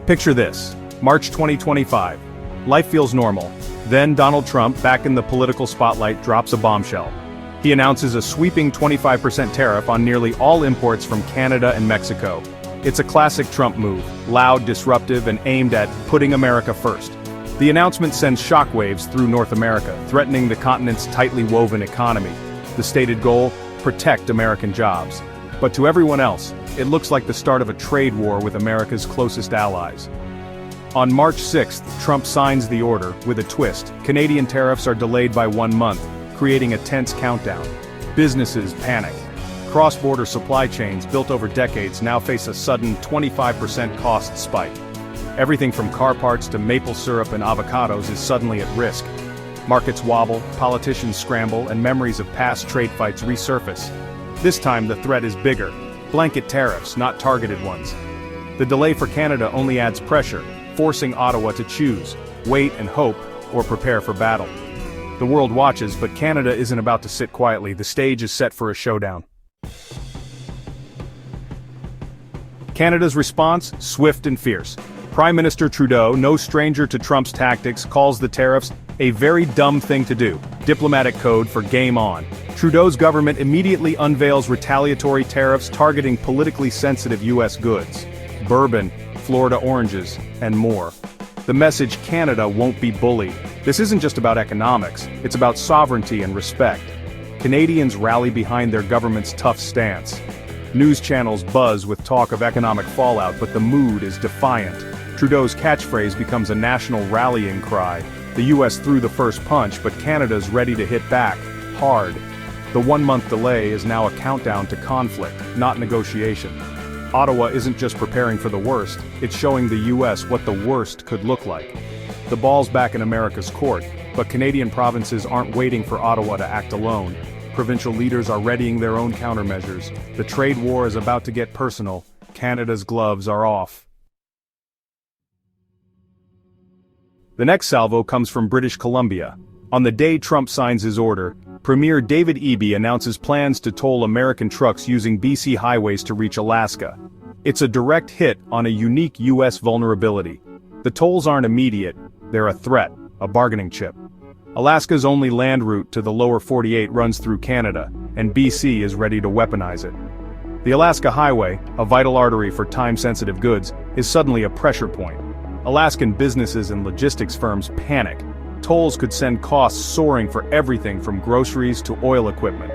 Picture this, March 2025. Life feels normal. Then Donald Trump, back in the political spotlight, drops a bombshell. He announces a sweeping 25% tariff on nearly all imports from Canada and Mexico. It's a classic Trump move, loud, disruptive, and aimed at putting America first. The announcement sends shockwaves through North America, threatening the continent's tightly woven economy. The stated goal: protect American jobs. But to everyone else, it looks like the start of a trade war with America's closest allies. On March 6th, Trump signs the order, with a twist. Canadian tariffs are delayed by 1 month, creating a tense countdown. Businesses panic. Cross-border supply chains built over decades now face a sudden 25% cost spike. Everything from car parts to maple syrup and avocados is suddenly at risk. Markets wobble, politicians scramble, and memories of past trade fights resurface. This time the threat is bigger. Blanket tariffs, not targeted ones. The delay for Canada only adds pressure, forcing Ottawa to choose, wait and hope, or prepare for battle. The world watches, but Canada isn't about to sit quietly. The stage is set for a showdown. Canada's response, swift and fierce. Prime Minister Trudeau, no stranger to Trump's tactics, calls the tariffs a very dumb thing to do. Diplomatic code for game on. Trudeau's government immediately unveils retaliatory tariffs targeting politically sensitive U.S. goods. Bourbon, Florida oranges, and more. The message: Canada won't be bullied. This isn't just about economics, it's about sovereignty and respect. Canadians rally behind their government's tough stance. News channels buzz with talk of economic fallout, but the mood is defiant. Trudeau's catchphrase becomes a national rallying cry. The US threw the first punch, but Canada's ready to hit back, hard. The 1-month delay is now a countdown to conflict, not negotiation. Ottawa isn't just preparing for the worst, it's showing the US what the worst could look like. The ball's back in America's court, but Canadian provinces aren't waiting for Ottawa to act alone. Provincial leaders are readying their own countermeasures. The trade war is about to get personal. Canada's gloves are off. The next salvo comes from British Columbia. On the day Trump signs his order, Premier David Eby announces plans to toll American trucks using BC highways to reach Alaska. It's a direct hit on a unique US vulnerability. The tolls aren't immediate, they're a threat, a bargaining chip. Alaska's only land route to the lower 48 runs through Canada, and BC is ready to weaponize it. The Alaska Highway, a vital artery for time-sensitive goods, is suddenly a pressure point. Alaskan businesses and logistics firms panic. Tolls could send costs soaring for everything from groceries to oil equipment.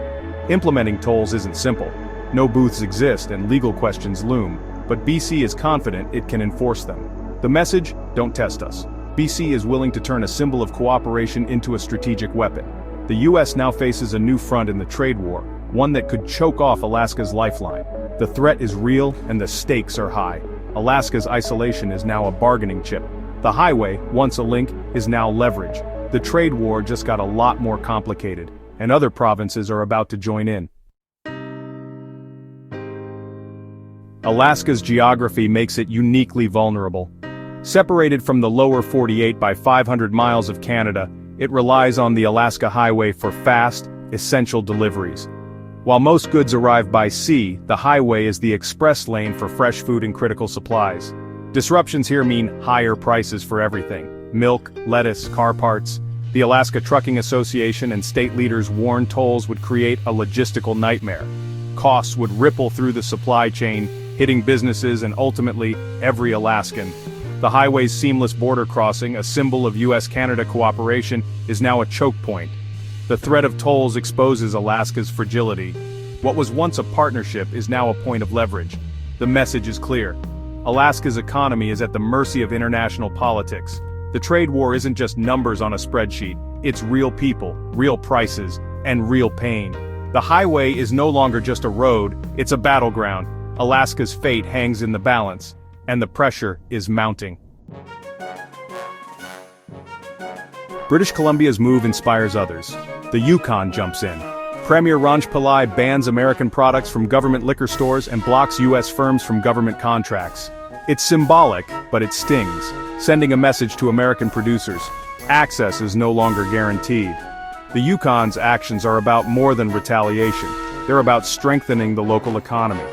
Implementing tolls isn't simple. No booths exist and legal questions loom, but BC is confident it can enforce them. The message: don't test us. BC is willing to turn a symbol of cooperation into a strategic weapon. The US now faces a new front in the trade war, one that could choke off Alaska's lifeline. The threat is real and the stakes are high. Alaska's isolation is now a bargaining chip. The highway, once a link, is now leverage. The trade war just got a lot more complicated, and other provinces are about to join in. Alaska's geography makes it uniquely vulnerable. Separated from the lower 48 by 500 miles of Canada, it relies on the Alaska Highway for fast, essential deliveries. While most goods arrive by sea, the highway is the express lane for fresh food and critical supplies. Disruptions here mean higher prices for everything: milk, lettuce, car parts. The Alaska Trucking Association and state leaders warn tolls would create a logistical nightmare. Costs would ripple through the supply chain, hitting businesses and ultimately every Alaskan. The highway's seamless border crossing, a symbol of US-Canada cooperation, is now a choke point. The threat of tolls exposes Alaska's fragility. What was once a partnership is now a point of leverage. The message is clear. Alaska's economy is at the mercy of international politics. The trade war isn't just numbers on a spreadsheet, it's real people, real prices, and real pain. The highway is no longer just a road, it's a battleground. Alaska's fate hangs in the balance, and the pressure is mounting. British Columbia's move inspires others. The Yukon jumps in. Premier Plea bans American products from government liquor stores and blocks US firms from government contracts. It's symbolic, but it stings, sending a message to American producers: access is no longer guaranteed. The Yukon's actions are about more than retaliation. They're about strengthening the local economy.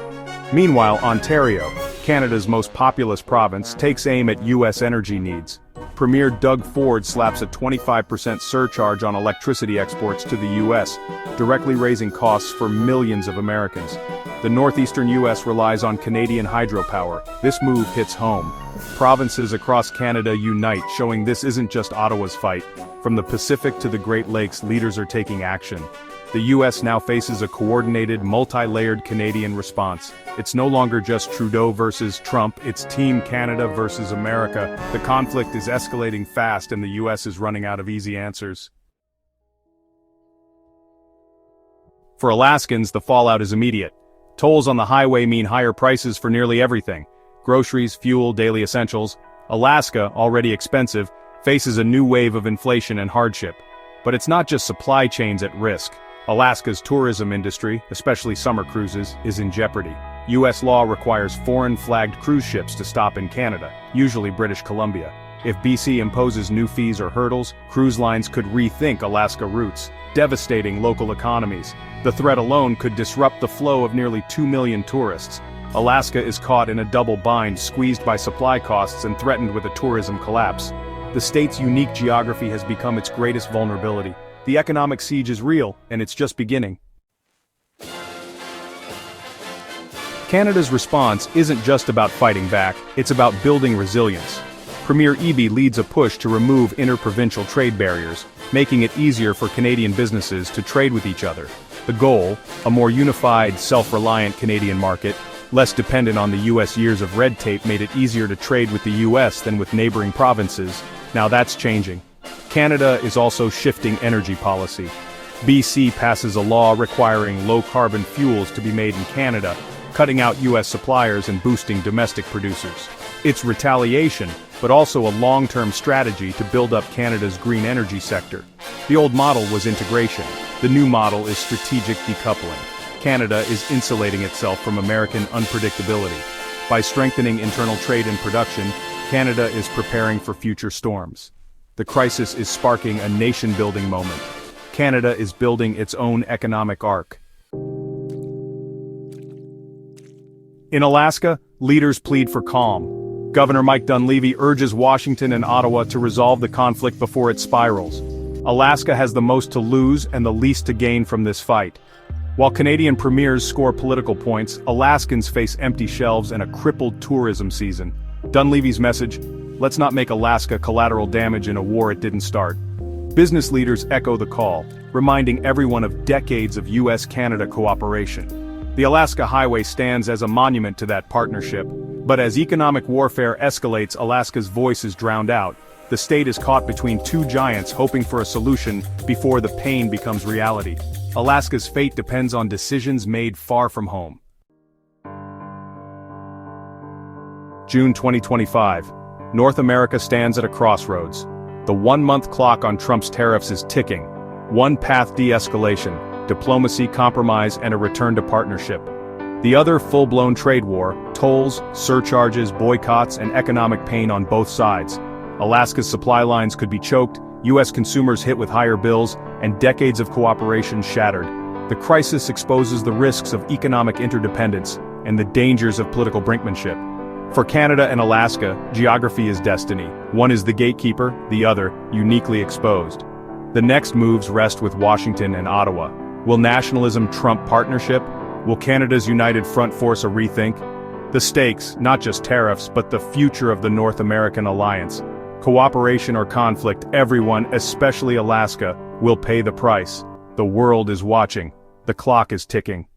Meanwhile, Ontario, Canada's most populous province, takes aim at U.S. energy needs. Premier Doug Ford slaps a 25% surcharge on electricity exports to the U.S., directly raising costs for millions of Americans. The northeastern U.S. relies on Canadian hydropower. This move hits home. Provinces across Canada unite, showing this isn't just Ottawa's fight. From the Pacific to the Great Lakes, leaders are taking action. The U.S. now faces a coordinated, multi-layered Canadian response. It's no longer just Trudeau versus Trump, it's Team Canada versus America. The conflict is escalating fast and the U.S. is running out of easy answers. For Alaskans, the fallout is immediate. Tolls on the highway mean higher prices for nearly everything. Groceries, fuel, daily essentials. Alaska, already expensive, faces a new wave of inflation and hardship. But it's not just supply chains at risk. Alaska's tourism industry, especially summer cruises, is in jeopardy. U.S. law requires foreign-flagged cruise ships to stop in Canada, usually British Columbia. If BC imposes new fees or hurdles, cruise lines could rethink Alaska routes, devastating local economies. The threat alone could disrupt the flow of nearly 2 million tourists. Alaska is caught in a double bind, squeezed by supply costs and threatened with a tourism collapse. The state's unique geography has become its greatest vulnerability. The economic siege is real, and it's just beginning. Canada's response isn't just about fighting back, it's about building resilience. Premier Eby leads a push to remove interprovincial trade barriers, making it easier for Canadian businesses to trade with each other. The goal, a more unified, self-reliant Canadian market, less dependent on the U.S. Years of red tape made it easier to trade with the U.S. than with neighboring provinces. Now that's changing. Canada is also shifting energy policy. BC passes a law requiring low-carbon fuels to be made in Canada, cutting out U.S. suppliers and boosting domestic producers. It's retaliation, but also a long-term strategy to build up Canada's green energy sector. The old model was integration. The new model is strategic decoupling. Canada is insulating itself from American unpredictability. By strengthening internal trade and production, Canada is preparing for future storms. The crisis is sparking a nation-building moment. Canada is building its own economic arc. In Alaska, leaders plead for calm. Governor Mike Dunleavy urges Washington and Ottawa to resolve the conflict before it spirals. Alaska has the most to lose and the least to gain from this fight. While Canadian premiers score political points, Alaskans face empty shelves and a crippled tourism season. Dunleavy's message: let's not make Alaska collateral damage in a war it didn't start. Business leaders echo the call, reminding everyone of decades of U.S.-Canada cooperation. The Alaska Highway stands as a monument to that partnership, but as economic warfare escalates, Alaska's voice is drowned out. The state is caught between two giants hoping for a solution before the pain becomes reality. Alaska's fate depends on decisions made far from home. June 2025. North America stands at a crossroads. The one-month clock on Trump's tariffs is ticking. One path: de-escalation, diplomacy, compromise, and a return to partnership. The other, full-blown trade war, tolls, surcharges, boycotts, and economic pain on both sides. Alaska's supply lines could be choked, U.S. consumers hit with higher bills, and decades of cooperation shattered. The crisis exposes the risks of economic interdependence and the dangers of political brinkmanship. For Canada and Alaska, geography is destiny. One is the gatekeeper, the other, uniquely exposed. The next moves rest with Washington and Ottawa. Will nationalism trump partnership? Will Canada's united front force a rethink? The stakes, not just tariffs, but the future of the North American alliance. Cooperation or conflict, everyone, especially Alaska, will pay the price. The world is watching. The clock is ticking.